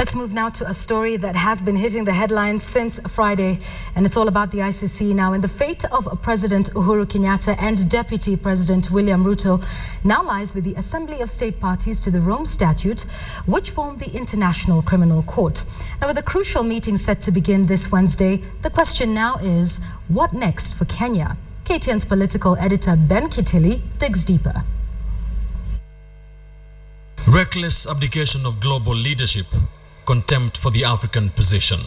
Let's move now to a story that has been hitting the headlines since Friday, and it's all about the ICC now. And the fate of President Uhuru Kenyatta and Deputy President William Ruto now lies with the Assembly of State Parties to the Rome Statute, which form the International Criminal Court. Now, with a crucial meeting set to begin this Wednesday, the question now is, what next for Kenya? KTN's political editor Ben Kitili digs deeper. Reckless abdication of global leadership, contempt for the African position.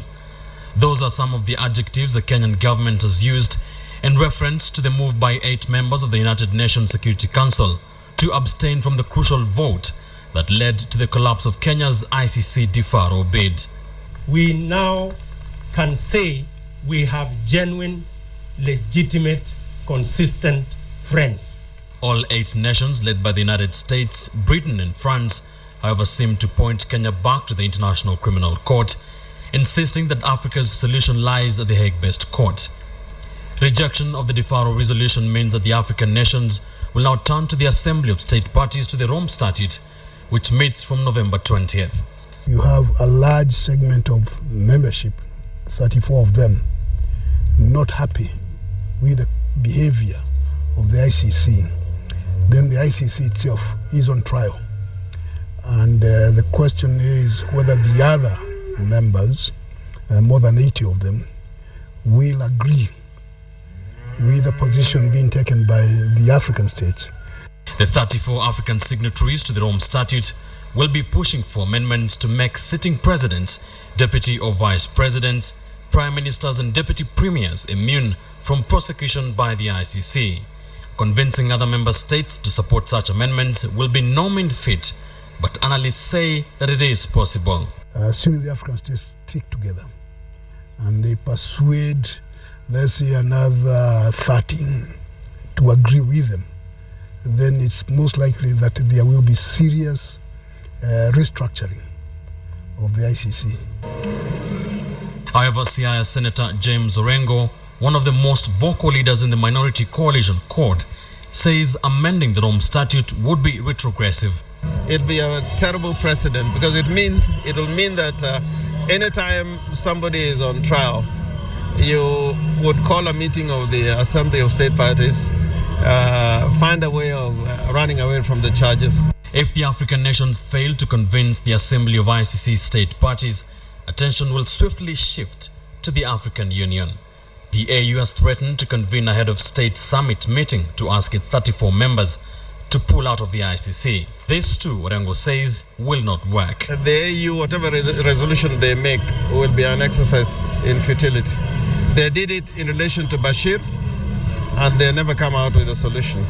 Those are some of the adjectives the Kenyan government has used in reference to the move by 8 members of the United Nations Security Council to abstain from the crucial vote that led to the collapse of Kenya's ICC deferral bid. We now can say we have genuine, legitimate, consistent friends. All 8 nations, led by the United States, Britain and France, however, seem to point Kenya back to the International Criminal Court, insisting that Africa's solution lies at the Hague-based court. Rejection of the deferral resolution means that the African nations will now turn to the Assembly of State Parties to the Rome Statute, which meets from November 20th. You have a large segment of membership, 34 of them, not happy with the behavior of the ICC. Then the ICC itself is on trial. And the question is whether the other members, more than 80 of them, will agree with the position being taken by the African states. The 34 African signatories to the Rome Statute will be pushing for amendments to make sitting presidents, deputy or vice presidents, prime ministers and deputy premiers immune from prosecution by the ICC. Convincing other member states to support such amendments will be no mean feat, but analysts say that it is possible. Assuming the African states stick together and they persuade, let's say, another 13 to agree with them, then it's most likely that there will be serious restructuring of the ICC. However, Siaya Senator James Orengo, one of the most vocal leaders in the minority coalition court, says amending the Rome Statute would be retrogressive. It'll be a terrible precedent because it'll mean that anytime somebody is on trial, you would call a meeting of the Assembly of State Parties, find a way of running away from the charges. If the African nations fail to convince the Assembly of ICC state parties, attention will swiftly shift to the African Union. The AU has threatened to convene a head of state summit meeting to ask its 34 members to pull out of the ICC. This too, Orengo says, will not work. The AU, whatever resolution they make, will be an exercise in futility. They did it in relation to Bashir, and they never come out with a solution.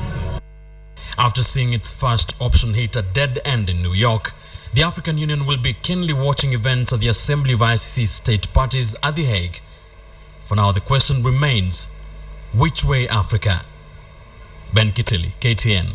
After seeing its first option hit a dead end in New York, the African Union will be keenly watching events at the Assembly of ICC state parties at The Hague. For now, the question remains, which way Africa? Ben Kitili, KTN.